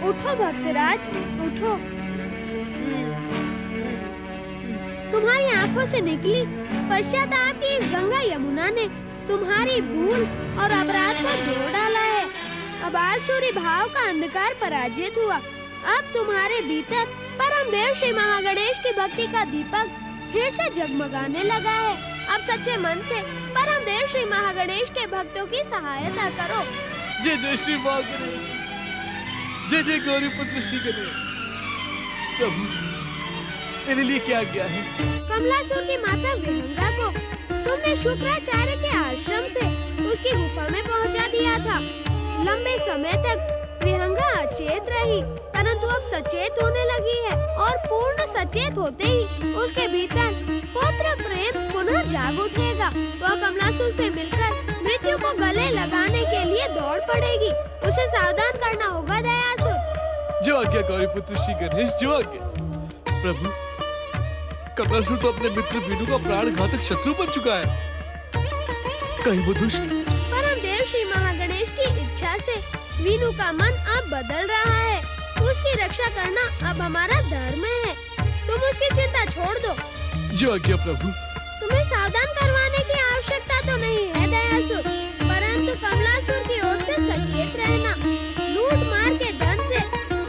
उठो भक्तराज, उठो। तुम्हारी आंखों से निकली पश्चाताप की इस गंगा यमुना ने तुम्हारी भूल और अपराध को धो डाला है। अब आसुरी भाव का अंधकार पराजित हुआ। अब तुम्हारे भीतर परम देव श्री महागणेश की भक्ति का दीपक फिर से जगमगाने लगा है। अब सच्चे मन से परम देव श्री महागणेश के भक्तों की सहायता करो। जय जय श्री महागणेश, जय जय गौरी पुत्र श्री गणेश। प्रभु, मेरे लिए क्या आज्ञा है? कमलासुर की माता विहंगा को तुमने शुक्राचार्य के आश्रम से उसकी गुफा में पहुंचा दिया था। लंबे समय तक विहंगा अचेत रही, परंतु अब सचेत होने लगी है और पूर्ण सचेत होते ही उसके भीतर पुत्र प्रेम पुनः जाग उठेगा। वह कमलासुर से मिलकर मृत्यु को गले लगाने के लिए दौड़ पड़ेगी। उसे सावधान करना होगा दयासुर। जो आज्ञा गौरी पुत्र श्री गणेश, जो आज्ञा। प्रभु, कमलासुर तो अपने मित्र वीनू का प्राण घातक शत्रु बन चुका है। कहीं वो दुष्ट परम देव श्री महागणेश की इच्छा से वीनू का मन अब बदल रहा है। उसकी रक्षा करना अब हमारा धर्म है। तुम उसकी चिंता छोड़ दो। जो आज्ञा प्रभु। तुम्हें सावधान करवाने की आवश्यकता तो नहीं है दयासुर, परंतु कमलासुर की ओर से सचेत रहना। लूट मार के धन से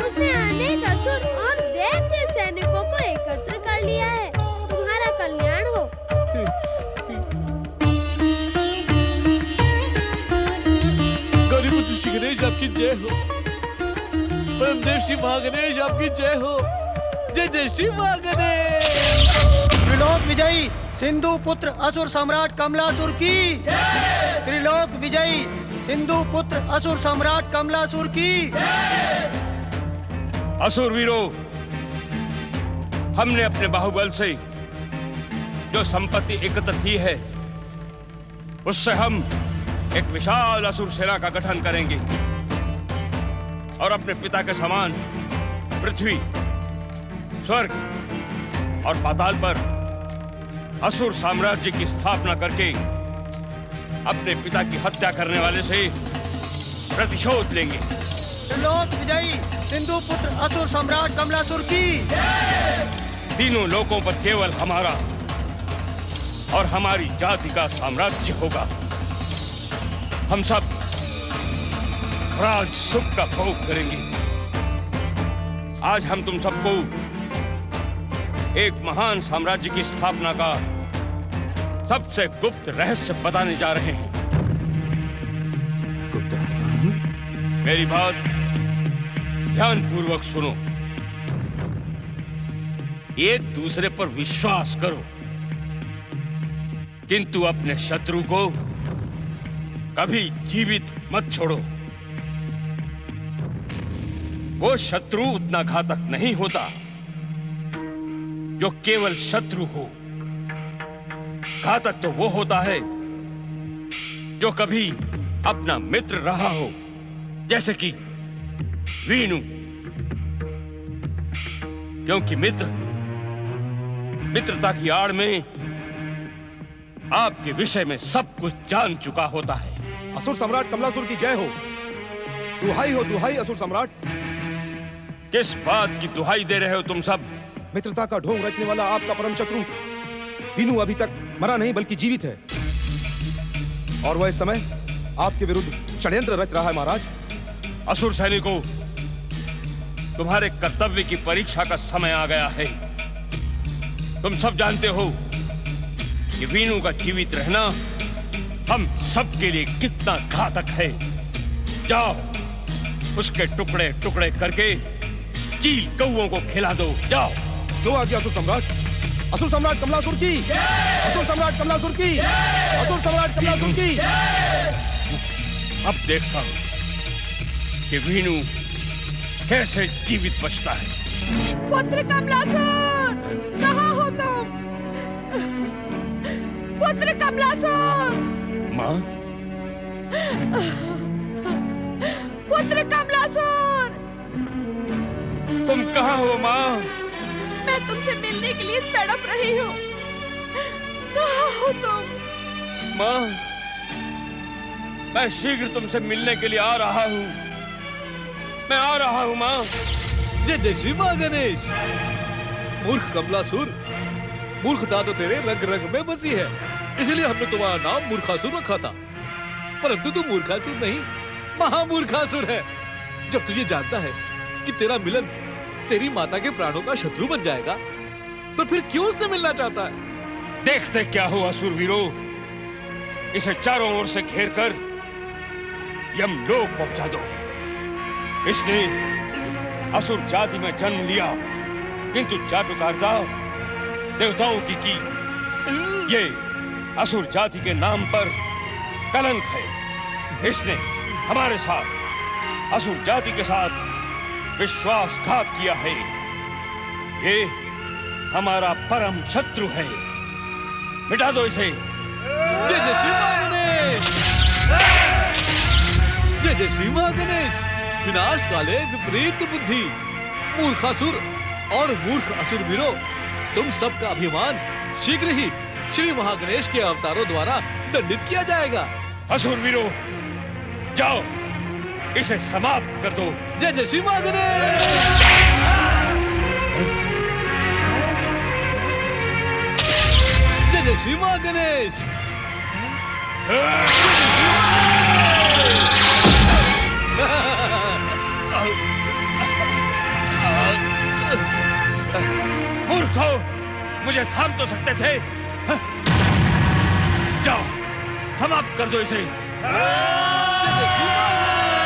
उसने अनेक असुर और दैत्य सैनिकों को एकत्र कर लिया है। तुम्हारा कल्याण हो। गौरी पुत्र श्री गणेश आपकी जय हो। परम देव श्री महागणेश आपकी जय हो। जय जय श्री महागणेश। त्रिलोक विजयी सिंधु पुत्र असुर सम्राट कमलासुर की। त्रिलोक विजयी सिंधु पुत्र असुर सम्राट कमलासुर की। असुर वीरों, हमने अपने बाहुबल से जो संपत्ति एकत्र की है, उससे हम एक विशाल असुर सेना का गठन करेंगे और अपने पिता के समान पृथ्वी, स्वर्ग और पाताल पर असुर साम्राज्य की स्थापना करके अपने पिता की हत्या करने वाले से प्रतिशोध लेंगे। त्रिलोक विजयी सिंधु पुत्र असुर सम्राट कमलासुर की। तीनों लोकों पर केवल हमारा और हमारी जाति का साम्राज्य होगा। हम सब राज सुख का भोग करेंगे। आज हम तुम सबको एक महान साम्राज्य की स्थापना का सबसे गुप्त रहस्य बताने जा रहे हैं। गुप्त रहस्य? मेरी बात ध्यानपूर्वक सुनो। एक दूसरे पर विश्वास करो, किंतु अपने शत्रु को कभी जीवित मत छोड़ो। वो शत्रु उतना घातक नहीं होता जो केवल शत्रु हो। घातक तो वो होता है जो कभी अपना मित्र रहा हो, जैसे कि वीनू। क्योंकि मित्रता की आड़ में आपके विषय में सब कुछ जान चुका होता है। असुर सम्राट कमलासुर की जय हो। दुहाई हो, दुहाई असुर सम्राट। किस बात की दुहाई दे रहे हो तुम सब? मित्रता का ढोंग रचने वाला आपका परम शत्रु वीनू अभी तक मरा नहीं बल्कि जीवित है, और वह इस समय आपके विरुद्ध षड्यंत्र रच रहा है महाराज। असुर सैनिकों, तुम्हारे कर्तव्य की परीक्षा का समय आ गया है। तुम सब जानते हो कि वीनू का जीवित रहना हम सबके लिए कितना घातक है। जाओ, उसके टुकड़े टुकड़े करके चील कौओं को खिला दो। जाओ। जो आज्ञा असुर सम्राट कमलासुर की। असुर सम्राट कमलासुर की। असुर सम्राट कमलासुर की। अब देखता हूं कि वीनू कैसे जीवित बचता है। पुत्र कमलासुर, कहाँ हो तुम? पुत्र कमलासुर। माँ? पुत्र कमलासुर। तुम कहाँ हो माँ? मैं तुमसे मिलने के लिए तड़प रही हूँ। कहाँ हो तुम? माँ, मैं शीघ्र तुमसे मिलने के लिए आ रहा हूँ। मैं आ रहा हूं मां। जय जय श्री मां गणेश। मूर्ख कमलासुर, मूर्खता तो तेरे रग रग में बसी है, इसलिए हमने तुम्हारा नाम मूर्खासुर रखा था। परंतु तू मूर्खासुर नहीं, महामूर्खासुर है। जब तू ये जानता है कि तेरा मिलन तेरी माता के प्राणों का शत्रु बन जाएगा, तो फिर क्यों उससे मिलना चाहता है? देखते क्या हो असुरवीरों, इसे चारों ओर से घेर कर यमलोक पहुंचा दो। इसने असुर जाति में जन्म लिया, किंतु चाटुकारिता देवताओं की। ये असुर जाति के नाम पर कलंक है। इसने हमारे साथ, असुर जाति के साथ विश्वासघात किया है। ये हमारा परम शत्रु है। मिटा दो इसे। जय जय श्री मां गणेश। जय जय श्री मां गणेश। विनाश काले विपरीत बुद्धि। मूर्खासुर और मूर्ख असुर वीरों, तुम सबका अभिमान शीघ्र ही श्री महागणेश के अवतारों द्वारा दंडित किया जाएगा। असुर वीरों, जाओ इसे समाप्त कर दो। जय जय श्री मां गणेश। जय जय श्री मां गणेश। मूर्खों, मुझे थाम तो सकते थे। जाओ समाप्त कर दो इसे। जय जय श्री मां गणेश।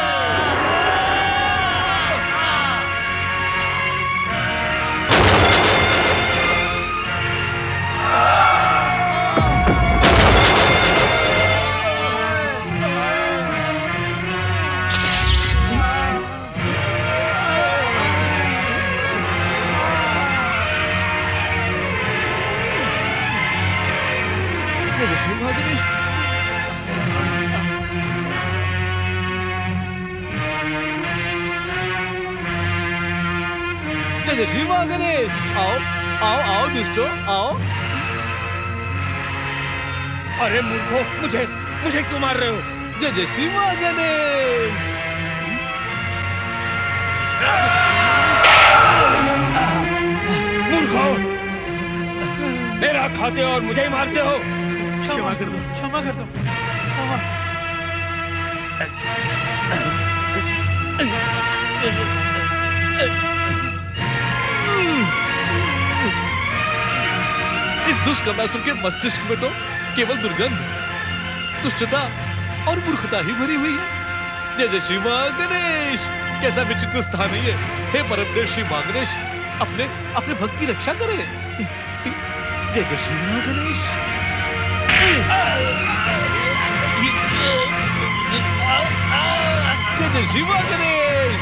जय जय श्री मां गणेश। जय जय श्री मां गणेश। आओ आओ आओ दुष्टो, आओ। अरे मूर्खों, मुझे क्यों मार रहे हो? जय जय श्री मां गणेश। मूर्खों, मेरा खाते और मुझे ही मारते हो। क्षमा कर दो, क्षमा कर दो, क्षमा। इस दुष्ट कमलासुर के मस्तिष्क में तो केवल दुर्गंध, दुष्टता और मूर्खता ही भरी हुई है। जय जय श्री मां गणेश। कैसा विचित्र स्थान है ये। हे परमदेव श्री मां गणेश, अपने भक्त की रक्षा करें। जय जय श्री मां गणेश। जय जय श्री मां गणेश।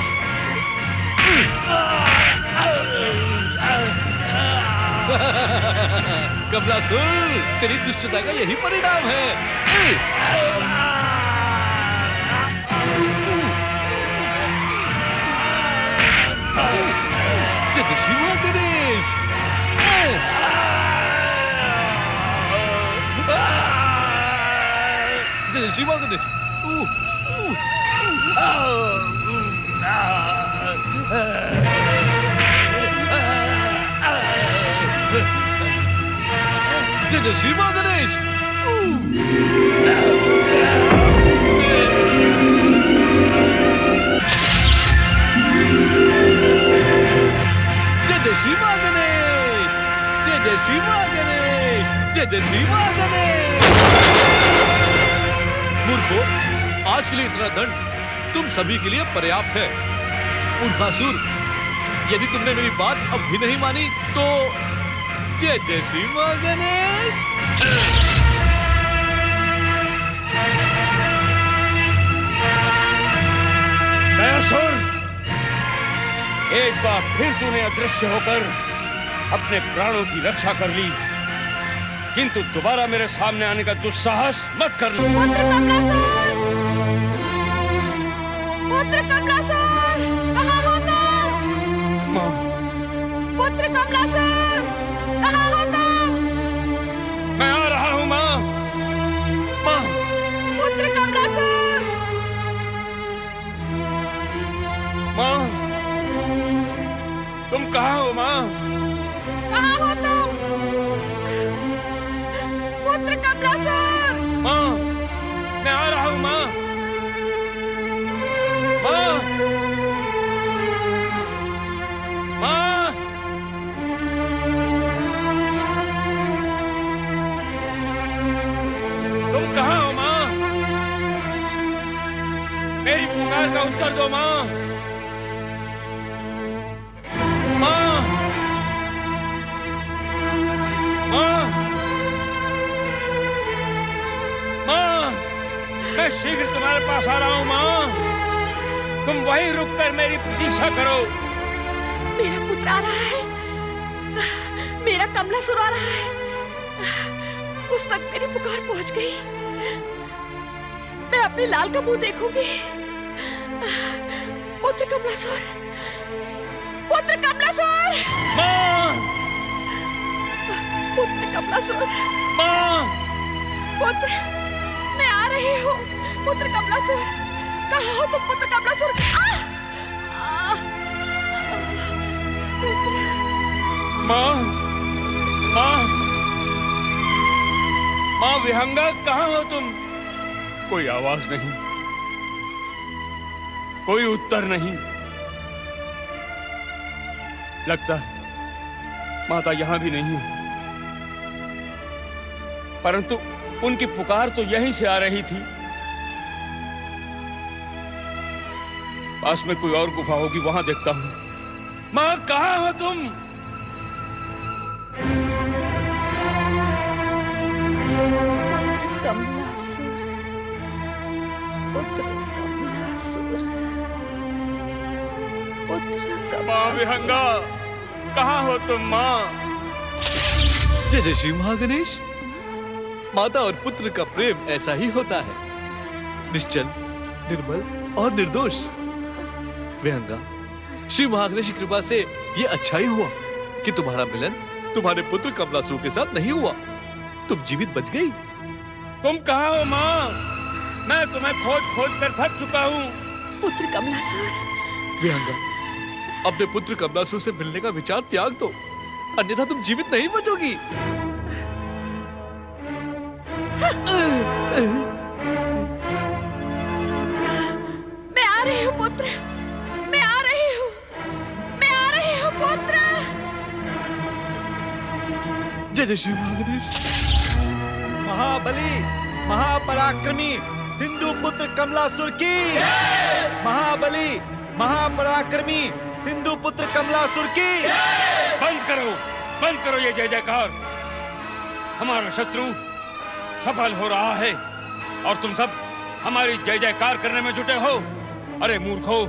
कमलासुर, तेरी दुष्टता का यही परिणाम है। जय जय श्री मां गणेश। जय जय श्री मां गणेश। जय जय श्री मां गणेश। जय जय श्री मां गणेश। जय जय श्री मां गणेश। जय जय श्री मां गणेश। मूर्खों, आज के लिए इतना दंड तुम सभी के लिए पर्याप्त है। मूर्खासुर, यदि तुमने मेरी बात अब भी नहीं मानी तो जय जय श्री मां गणेश। दयासुर, एक बार फिर तूने अदृश्य होकर अपने प्राणों की रक्षा कर ली, किंतु दोबारा मेरे सामने आने का दुस्साहस मत करना। पुत्र कमलासुर! पुत्र कमलासुर! कहाँ हो तुम? मां, पुत्र कमलासुर! कहाँ हो तुम? मैं आ रहा हूं मां। मां, पुत्र कमलासुर! माँ, तुम कहाँ हो माँ? कहाँ हो तुम? पुत्र कमलासुर! माँ, मैं आ रहा हूँ माँ। माँ, माँ, तुम कहाँ हो माँ? मेरी पुकार का उत्तर दो माँ। माँ, माँ, माँ, मैं शीघ्र तुम्हारे पास आ रहा हूँ माँ। तुम वहीं रुककर मेरी प्रतीक्षा करो। मेरा पुत्र आ रहा है, मेरा कमलासुर आ रहा है। उस तक मेरी पुकार पहुंच गई। मैं अपने लाल का मुंह देखूंगी। पुत्र कमलासुर, पुत्र कमलासुर, माँ, पुत्र कमलासुर, माँ, पुत्र, मैं आ रही हूँ। पुत्र कमलासुर, कहाँ हो तुम पुत्र कमलासुर? माँ, माँ, माँ विहंगा, कहाँ हो तुम? कोई आवाज नहीं, कोई उत्तर नहीं। लगता है माता यहां भी नहीं है, परंतु उनकी पुकार तो यहीं से आ रही थी। पास में कोई और गुफा होगी, वहां देखता हूं। मां, कहां हो तुम? पुत्र कमलासुर, पुत्र कमलासुर, पुत्र मां विहंगा, कहां हो तुम मां? जय जय श्री महागणेश। माता और पुत्र का प्रेम ऐसा ही होता है, निश्चल, निर्मल और निर्दोष। विहंगा, श्री महागणेश की कृपा से ये अच्छा ही हुआ कि तुम्हारा मिलन तुम्हारे पुत्र कमलासुर के साथ नहीं हुआ। तुम जीवित बच गई। तुम कहां हो मां? मैं तुम्हें खोज खोज कर थक चुका हूं। पुत्र कमलासुर, विहंगा, अपने पुत्र कमलासुर से मिलने का विचार त्याग दो, अन्यथा तुम जीवित नहीं बचोगी। मैं आ रही हूँ पुत्र, मैं आ रही हूँ, मैं आ रही हूँ पुत्र। जय जय श्री महागणेश। महाबली, महापराक्रमी सिंधु पुत्र कमलासुर की। महाबली, महापराक्रमी सिंधु पुत्र कमलासुर की। बंद करो ये जय जयकार। हमारा शत्रु सफल हो रहा है और तुम सब हमारी जय जयकार करने में जुटे हो। अरे मूर्खो,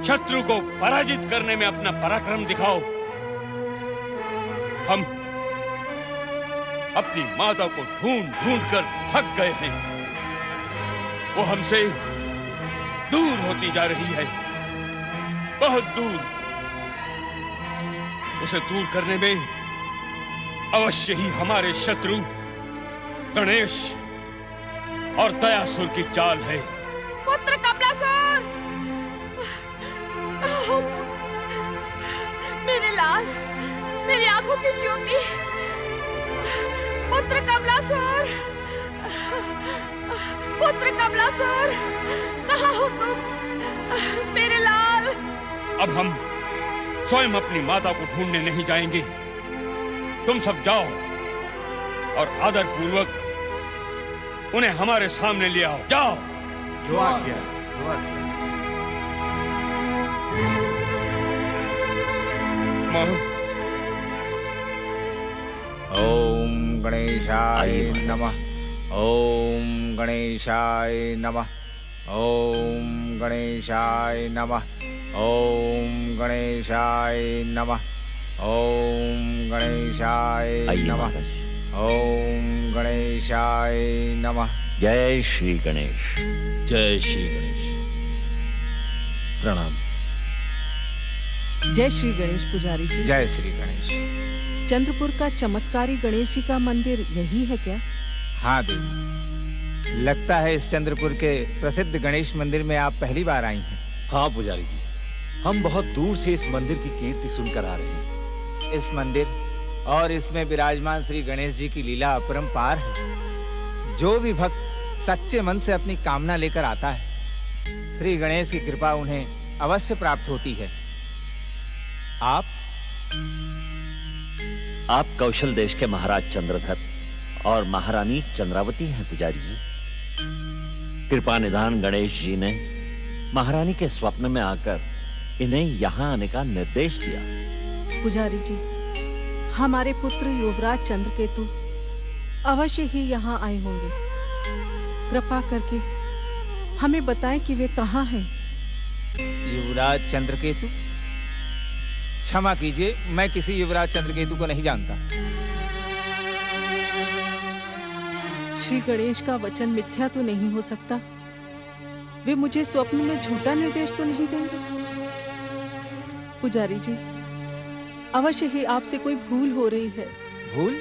शत्रु को पराजित करने में अपना पराक्रम दिखाओ। हम अपनी माता को ढूंढ ढूंढ कर थक गए हैं। वो हमसे दूर होती जा रही है, बहुत दूर। उसे दूर करने में अवश्य ही हमारे शत्रु गणेश और दयासुर की चाल है। पुत्र कमलासुर, कहाँ हो तुम? मेरे लाल, मेरी आंखों की ज्योति, पुत्र कमलासुर, पुत्र कमलासुर, कहाँ हो तुम? मेरे लाल। अब हम स्वयं अपनी माता को ढूंढने नहीं जाएंगे। तुम सब जाओ और आदर पूर्वक उन्हें हमारे सामने ले आओ। जाओ। जो आज्ञा, जो आज्ञा। मां, ओम गणेशाय नमः। ओम गणेशाय नमः। ओम गणेशाय नमः। ओम गणेशाय नमः। ओम गणेशाय नमः। ओम गणेशाय नमः। जय श्री गणेश। जय श्री गणेश। प्रणाम। जय श्री गणेश पुजारी जी। जय श्री गणेश। चंद्रपुर का चमत्कारी गणेश जी का मंदिर यही है क्या? हाँ देवी, लगता है इस चंद्रपुर के प्रसिद्ध गणेश मंदिर में आप पहली बार आई हैं। हाँ पुजारी जी, हम बहुत दूर से इस मंदिर की कीर्ति सुनकर आ रहे हैं। इस मंदिर और इसमें विराजमान श्री गणेश जी की लीला अपरंपार है। जो भी भक्त सच्चे मन से अपनी कामना लेकर आता है, श्री गणेश की कृपा उन्हें अवश्य प्राप्त होती है। आप कौशल देश के महाराज चंद्रधर और महारानी चंद्रावती हैं पुजारी जी। कृपा निधान गणेश जी ने महारानी के स्वप्न में आकर इन्हें यहाँ आने का निर्देश दिया। पुजारी जी, हमारे पुत्र युवराज चंद्रकेतु अवश्य ही यहाँ आए होंगे। कृपा करके हमें बताएं कि वे कहाँ हैं। युवराज चंद्रकेतु? क्षमा कीजिए, मैं किसी युवराज चंद्रकेतु को नहीं जानता। श्री गणेश का वचन मिथ्या तो नहीं हो सकता। वे मुझे स्वप्न में झूठा निर्देश तो नहीं देंगे। पुजारी जी, अवश्य ही आपसे कोई भूल हो रही है। भूल?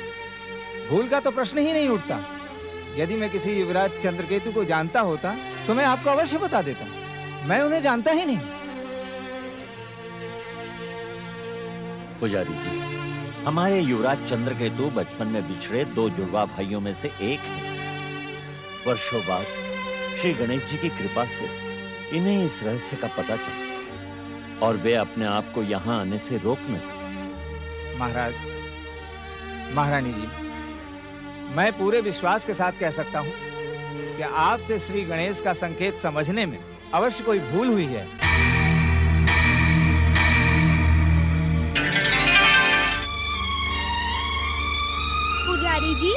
भूल का तो प्रश्न ही नहीं उठता। यदि मैं किसी युवराज चंद्रकेतु को जानता होता तो मैं आपको अवश्य बता देता। मैं उन्हें जानता ही नहीं। पुजारी जी, हमारे युवराज चंद्रकेतु बचपन में बिछड़े दो जुड़वा भाइयों में से एक हैं। वर्षों बाद श्री गणेश जी की कृपा से इन्हें इस रहस्य का पता चला और वे अपने आप को यहाँ आने से रोक न सके। महाराज, महारानी जी, मैं पूरे विश्वास के साथ कह सकता हूँ कि आपसे श्री गणेश का संकेत समझने में अवश्य कोई भूल हुई है। पुजारी जी,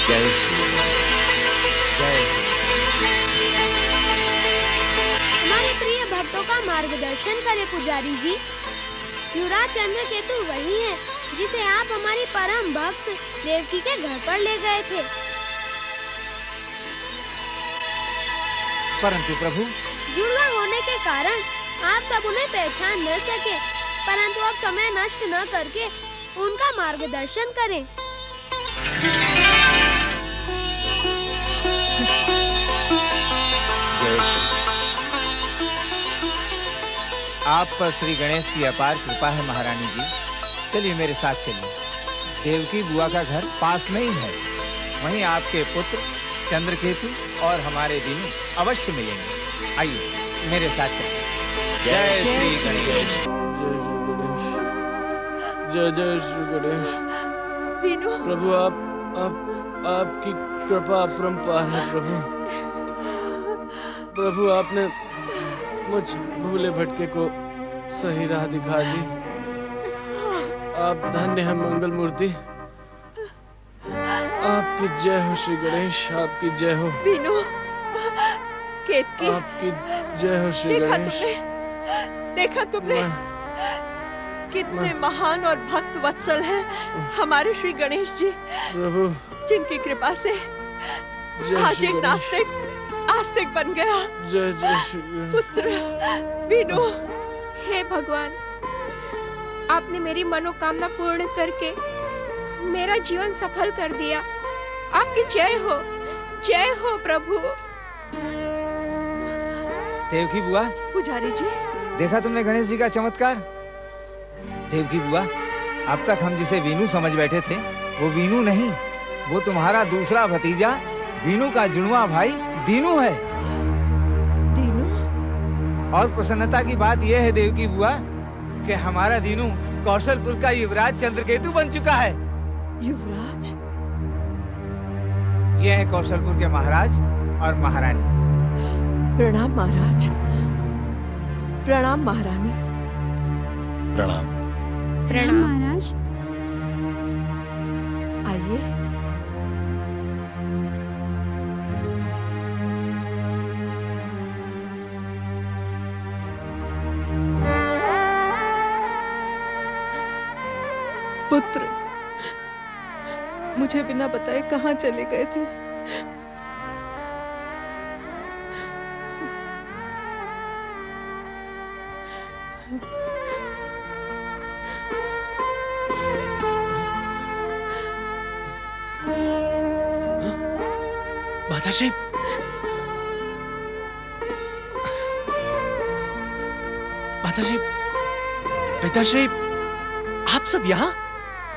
जय श्री हमारे प्रिय भक्तों का मार्गदर्शन करें पुजारी जी। युवराज चंद्रकेतु वही है जिसे आप हमारी परम भक्त देवकी के घर पर ले गए थे। परंतु प्रभु, जुड़वा होने के कारण आप सब उन्हें पहचान न सके, परंतु अब समय नष्ट न करके उनका मार्गदर्शन करें। जय श्री। आप पर श्री गणेश की अपार कृपा है महारानी जी। चलिए मेरे साथ चलिए। देवकी बुआ का घर पास में ही है। वहीं आपके पुत्र चंद्रकेतु और हमारे दीनू अवश्य मिलेंगे। आइए मेरे साथ चलिए। जय श्री गणेश। जय श्री गणेश। जय जय श्री गणेश। वीनू, प्रभु आपकी कृपा अपरंपार है। प्रभु आपने मुझ भूले भटके को सही राह दिखा दी। आप धन्य हैं मंगल मूर्ति। आपकी जय हो श्री गणेश, आपकी जय हो। वीनू, केतकी, आपकी जय हो श्री गणेश। देखा तुमने कितने महान और भक्त वत्सल हैं हमारे श्री गणेश जी। प्रभु, जिनकी कृपा से आज एक नास्तिक आस्तिक बन गया। जय जय श्री गणेश। पुत्र वीनू, हे भगवान, आपने मेरी मनोकामना पूर्ण करके मेरा जीवन सफल कर दिया। आपकी जय हो प्रभु। देवकी बुआ, पुजारी जी, देखा तुमने गणेश जी का चमत्कार? देवकी बुआ, अब तक हम जिसे वीनू समझ बैठे थे वो वीनू नहीं, वो तुम्हारा दूसरा भतीजा वीनू का जुड़वा भाई दीनू है। दीनू? और प्रसन्नता की बात यह है देवकी बुआ कि हमारा दीनू कौशलपुर का युवराज चंद्रकेतु बन चुका है। युवराज? ये है कौशलपुर के महाराज और महारानी। प्रणाम महाराज। प्रणाम महारानी। प्रणाम। प्रणाम महाराज। आइए। पुत्र, मुझे बिना बताए कहाँ चले गए थे? माताश्री, माताश्री, पिताश्री, आप सब यहाँ?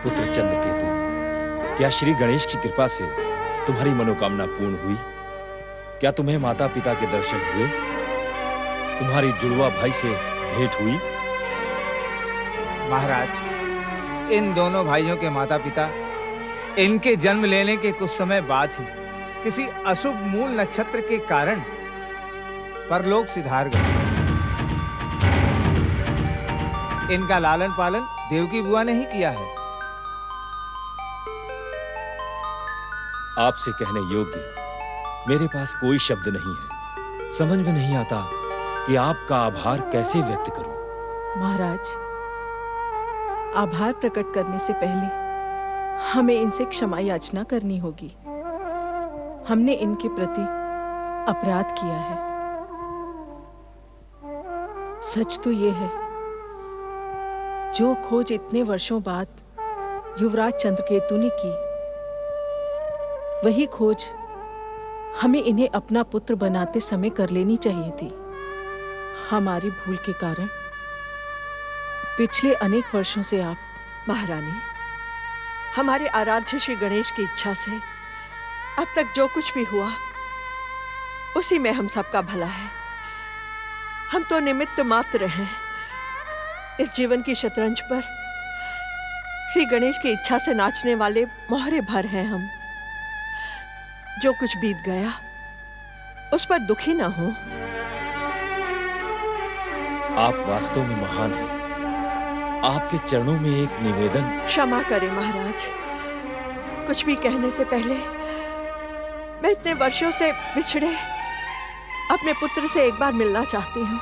पुत्र चंद्रकेतु, क्या श्री गणेश की कृपा से तुम्हारी मनोकामना पूर्ण हुई? क्या तुम्हें माता पिता के दर्शन हुए? तुम्हारी जुड़वा भाई से भेंट हुई? महाराज, इन दोनों भाइयों के माता पिता इनके जन्म लेने के कुछ समय बाद ही किसी अशुभ मूल नक्षत्र के कारण परलोक सिधार गए। इनका लालन पालन देवकी बुआ ने ही किया है। आपसे कहने योग्य मेरे पास कोई शब्द नहीं है। समझ में नहीं आता कि आपका आभार कैसे व्यक्त करूं। महाराज, आभार प्रकट करने से पहले हमें इनसे क्षमा याचना करनी होगी। हमने इनके प्रति अपराध किया है। सच तो ये है, जो खोज इतने वर्षों बाद युवराज चंद्रकेतु ने की, वही खोज हमें इन्हें अपना पुत्र बनाते समय कर लेनी चाहिए थी। हमारी भूल के कारण पिछले अनेक वर्षों से आप... महारानी, हमारे आराध्य श्री गणेश की इच्छा से अब तक जो कुछ भी हुआ उसी में हम सबका भला है। हम तो निमित्त मात्र हैं। इस जीवन की शतरंज पर श्री गणेश की इच्छा से नाचने वाले मोहरे भर हैं हम। जो कुछ बीत गया उस पर दुखी ना हो। आप वास्तव में महान हैं। आपके चरणों में एक निवेदन। क्षमा करें महाराज, कुछ भी कहने से पहले मैं इतने वर्षों से बिछड़े अपने पुत्र से एक बार मिलना चाहती हूँ।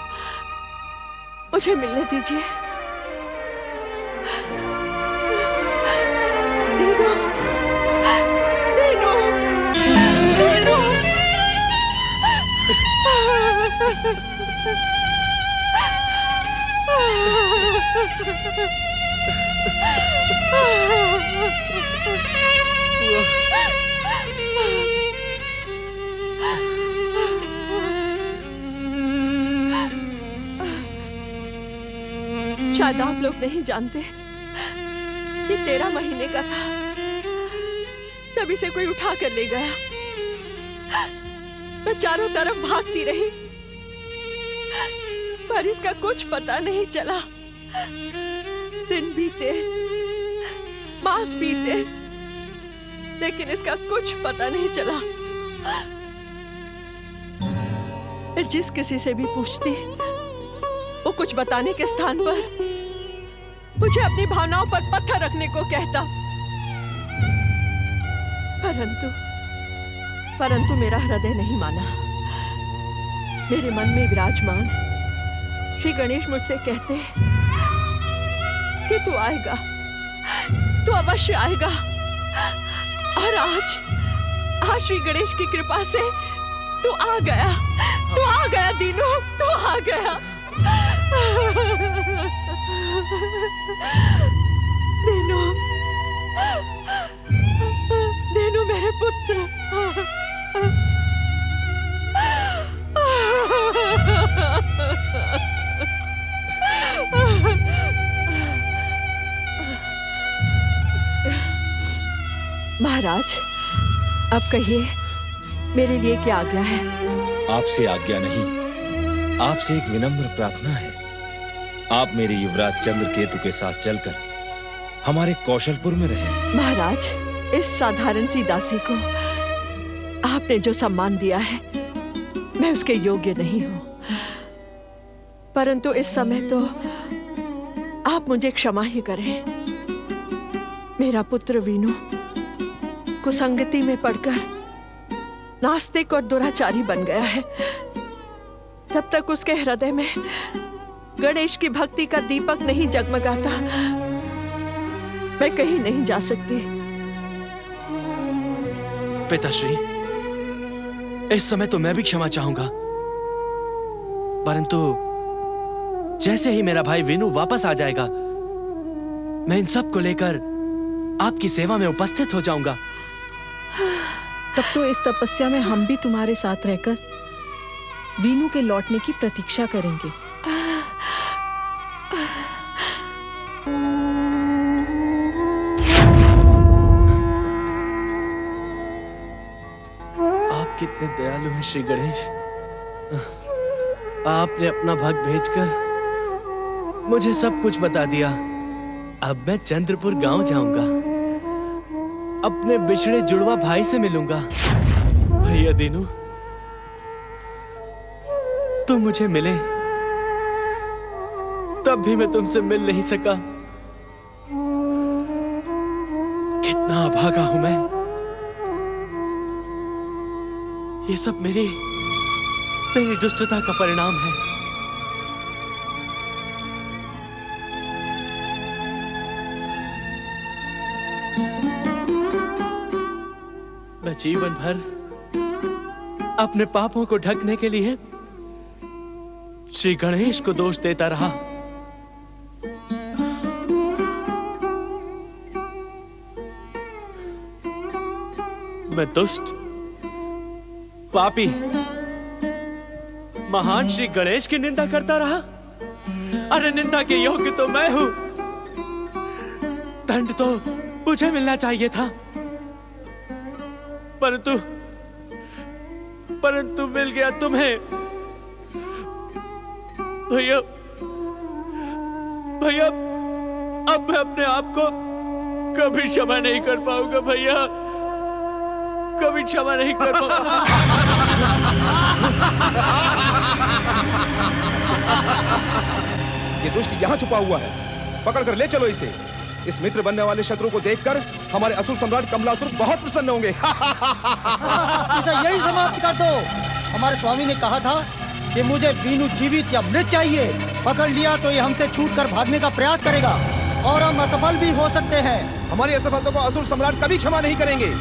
मुझे मिलने दीजिए। दीनू, दीनू, दीनू। शायद आप लोग नहीं जानते, ये 13 महीने का था जब इसे कोई उठा कर ले गया। मैं चारों तरफ भागती रही पर इसका कुछ पता नहीं चला। दिन बीते, मास बीते, लेकिन इसका कुछ पता नहीं चला। मैं जिस किसी से भी पूछती, वो कुछ बताने के स्थान पर मुझे अपनी भावनाओं पर पत्थर रखने को कहता। परंतु मेरा हृदय नहीं माना। मेरे मन में विराजमान श्री गणेश मुझसे कहते कि तू आएगा, तू अवश्य आएगा। और आज श्री गणेश की कृपा से तू आ गया दीनू, तू आ गया। दीनू, दीनू मेरे पुत्र। महाराज, अब कहिए मेरे लिए क्या आज्ञा है? आपसे आज्ञा नहीं, आपसे एक विनम्र प्रार्थना है। आप मेरे युवराज चंद्रकेतु के साथ चलकर हमारे कौशलपुर में रहें। महाराज, इस साधारण सी दासी को आपने जो सम्मान दिया है, मैं उसके योग्य नहीं हूं। परंतु इस समय तो आप मुझे क्षमा ही करें। मेरा पुत्र वीनू कुसंगति में पड़कर नास्तिक और दुराचारी बन गया है। जब तक उसके हृदय में गणेश की भक्ति का दीपक नहीं जगमगाता, मैं कहीं नहीं जा सकती। पिताश्री, इस समय तो मैं भी क्षमा चाहूंगा, परंतु जैसे ही मेरा भाई वीनू वापस आ जाएगा, मैं इन सब को लेकर आपकी सेवा में उपस्थित हो जाऊंगा। तब तो इस तपस्या में हम भी तुम्हारे साथ रहकर वीनू के लौटने की प्रतीक्षा करेंगे। आप कितने दयालु हैं श्री गणेश। आपने अपना भक्त भेजकर मुझे सब कुछ बता दिया। अब मैं चंद्रपुर गांव जाऊंगा, अपने बिछड़े जुड़वा भाई से मिलूंगा। भैया दीनू, तुम मुझे मिले तब भी मैं तुमसे मिल नहीं सका। कितना अभागा हूं मैं। ये सब मेरी दुष्टता का परिणाम है। मैं जीवन भर अपने पापों को ढकने के लिए श्री गणेश को दोष देता रहा। मैं दुष्ट, पापी, महान श्री गणेश की निंदा करता रहा। अरे निंदा के योग्य तो मैं हूं। दंड तो मुझे मिलना चाहिए था, परंतु मिल गया तुम्हें। भैया भैया, अब मैं अपने आप को कभी क्षमा नहीं कर पाऊंगा। भैया कभी क्षमा नहीं कर पाऊंगा। ये दुष्ट यहाँ छुपा हुआ है, पकड़कर ले चलो इसे। इस मित्र बनने वाले शत्रु को देखकर हमारे असुर सम्राट कमलासुर बहुत प्रसन्न होंगे। इसे यही समाप्त कर दो। हमारे स्वामी ने कहा था कि मुझे वीनू जीवित या मृत चाहिए। पकड़ लिया तो ये हमसे छूटकर भागने का प्रयास करेगा और हम असफल भी हो सकते हैं। हमारी असफलता को असुर सम्राट कभी क्षमा नहीं करेंगे।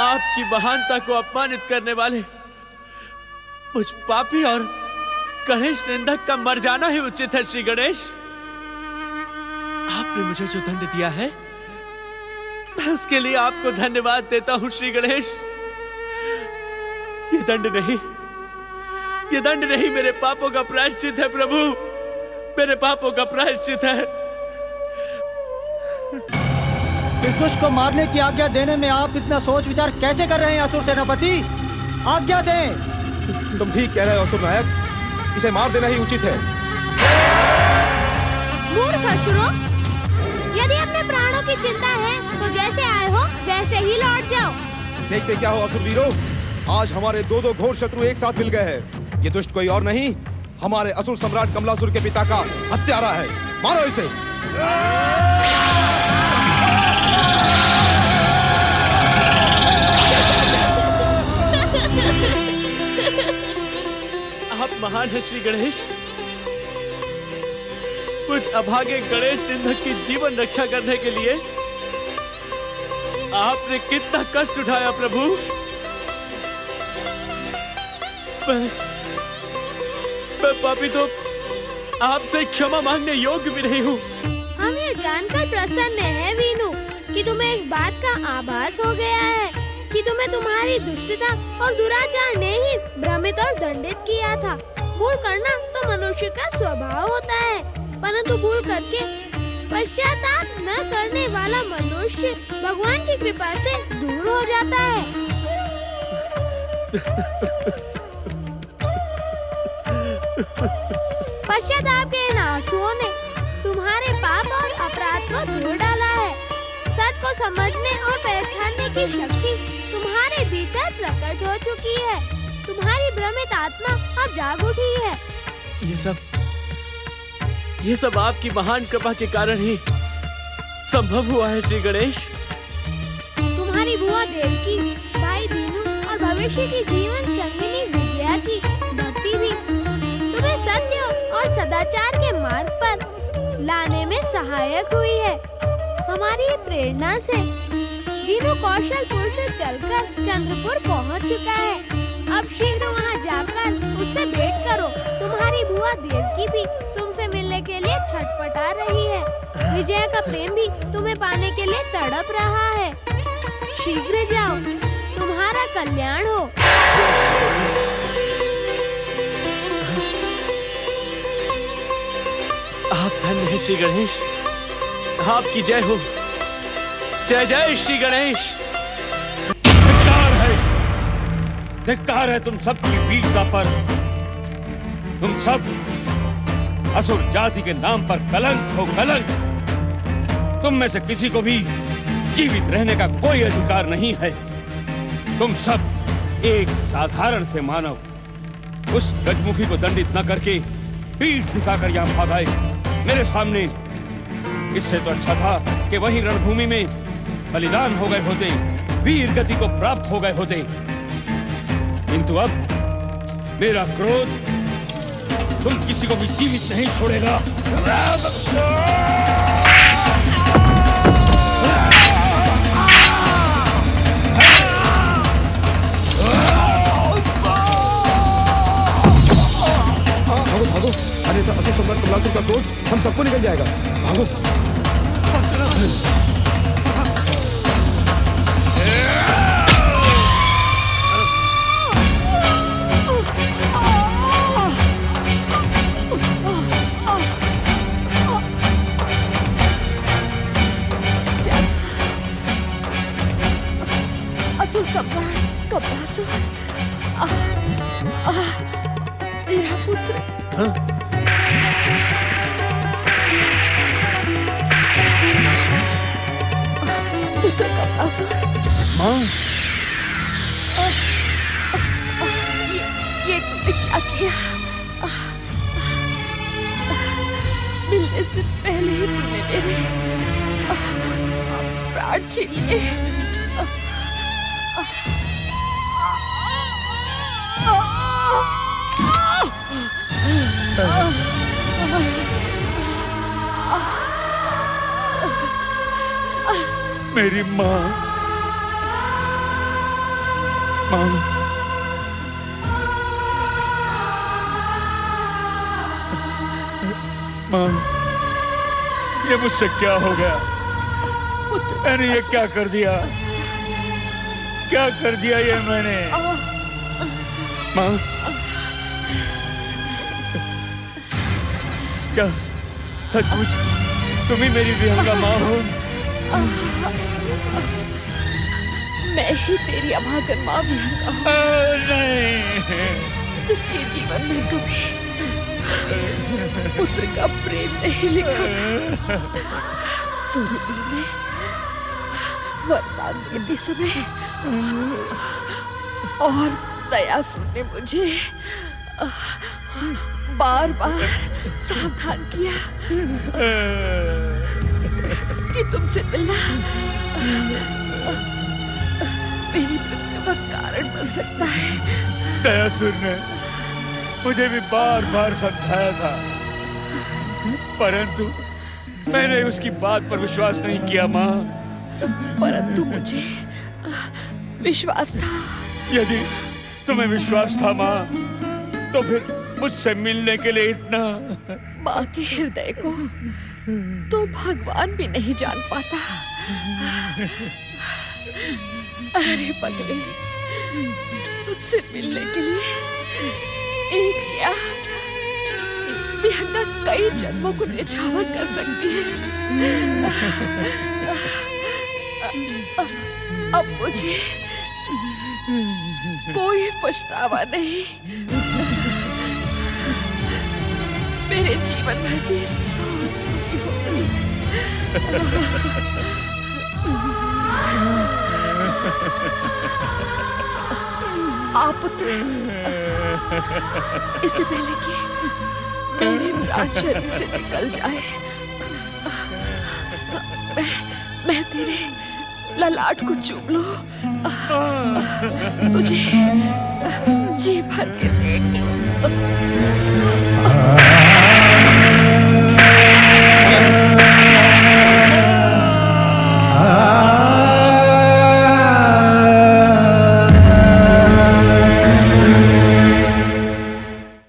आपकी महानता को अपमानित करने वाले मुझ पापी और गणेश निंदक का मर जाना ही उचित है। श्री गणेश, आपने मुझे जो दंड दिया है मैं उसके लिए आपको धन्यवाद देता हूं। श्री गणेश, ये दंड नहीं मेरे पापों का प्रायश्चित है। प्रभु, मेरे पापों का प्रायश्चित है। इस दुष्ट को मारने की आज्ञा देने में आप इतना सोच विचार कैसे कर रहे हैं असुर सेनापति? आज्ञा दें। तुम ठीक कह रहे हो असुर नायक, इसे मार देना ही उचित है। मूर्ख असुरों, यदि अपने प्राणों की चिंता है तो जैसे आए हो वैसे ही लौट जाओ। देखते क्या हो असुर वीरों, आज हमारे दो घोर शत्रु एक साथ मिल गए हैं। ये दुष्ट कोई और नहीं, हमारे असुर सम्राट कमलासुर के पिता का हत्यारा है। मारो इसे। आप महान है श्री गणेश। कुछ अभागे गणेश निंदक की जीवन रक्षा करने के लिए आपने कितना कष्ट उठाया प्रभु। मैं पापी तो आपसे क्षमा मांगने योग्य भी नहीं हूँ। हम ये जानकर प्रसन्न हैं वीनू कि तुम्हें इस बात का आभास हो गया है कि तुम्हें तुम्हारी दुष्टता और दुराचार ने ही भ्रमित और दंडित किया था। भूल करना तो मनुष्य का स्वभाव होता है, परंतु भूल करके पश्चाताप न करने वाला मनुष्य भगवान की कृपा से दूर हो जाता है। पश्चाताप के इन आंसुओं ने तुम्हारे पाप और अपराध को धो डाला है। सच को समझने और पहचानने की शक्ति तुम्हारे भीतर प्रकट हो चुकी है। तुम्हारी भ्रमित आत्मा अब जाग उठी है। ये सब आपकी महान कृपा के कारण ही संभव हुआ है श्री गणेश। तुम्हारी बुआ देवकी, भाई दीनू और भविष्य की जीवन संगिनी विजया की भक्ति भी तुम्हें सत्य और सदाचार के मार्ग पर लाने में सहायक हुई है। हमारी प्रेरणा से दीनू कौशलपुर से चलकर चंद्रपुर पहुंच चुका है। अब शीघ्र वहां जाकर उससे भेंट करो। तुम्हारी बुआ देवकी भी तुमसे मिलने के लिए छटपटा रही है। विजया का प्रेम भी तुम्हें पाने के लिए तड़प रहा है। शीघ्र जाओ, तुम्हारा कल्याण हो। आप धन्य हैं श्री गणेश, आपकी जय हो। जय जय श्री गणेश। धिक्कार है तुम सबकी वीरता पर। तुम सब असुर जाति के नाम पर कलंक हो, कलंक। तुम में से किसी को भी जीवित रहने का कोई अधिकार नहीं है। तुम सब एक साधारण से मानव उस गजमुखी को दंडित न करके पीठ दिखाकर यहां भाग आए मेरे सामने। इससे तो अच्छा था कि वहीं रणभूमि में बलिदान हो गए होते, वीर गति को प्राप्त हो गए होते। किंतु अब मेरा क्रोध तुम किसी को भी जीवित नहीं छोड़ेगा। भागो भागो, अन्यथा असुर सम्राट कमलासुर का क्रोध हम सबको निकल जाएगा। भागो। असुर सम्राट कमलासुर, मेरा पुत्र। पुत्र कमलासुर। माँ, ये तुमने क्या किया? मिलने से पहले ही तूने मेरे प्राण छीन लिए। मेरी माँ, माँ, माँ, ये मुझसे क्या हो गया? मैंने ये क्या कर दिया? क्या कर दिया ये मैंने? माँ, क्या सचमुच तुम ही मेरी विहंगा माँ हो? मैं ही तेरी अभागन माँ विहंगा हूँ, नहीं, जिसके जीवन में कभी पुत्र का प्रेम नहीं लिखा था। सुरुदी में वरदान देते समय और दयासुर ने मुझे बार बार सावधान किया कि तुमसे मिलना मेरी मृत्यु का कारण बन सकता है। दयासुर ने मुझे भी बार बार समझाया था, परंतु मैंने उसकी बात पर विश्वास नहीं किया माँ। परंतु मुझे विश्वास था। यदि तुम्हें विश्वास था माँ, तो फिर मुझसे मिलने के लिए इतना। माँ के हृदय को तो भगवान भी नहीं जान पाता। अरे पगले, तुझसे मिलने के लिए एक क्या विहंगा कई जन्मों को निछावर कर सकती है। अब मुझे कोई पछतावा नहीं। मेरे जीवन भर की सोच पूरी हो गई। आप पुत्र, इससे पहले कि मेरे प्राण शरीर से निकल जाए, मैं तेरे ललाट को चूम लूं, तुझे जी भर के देख लूं।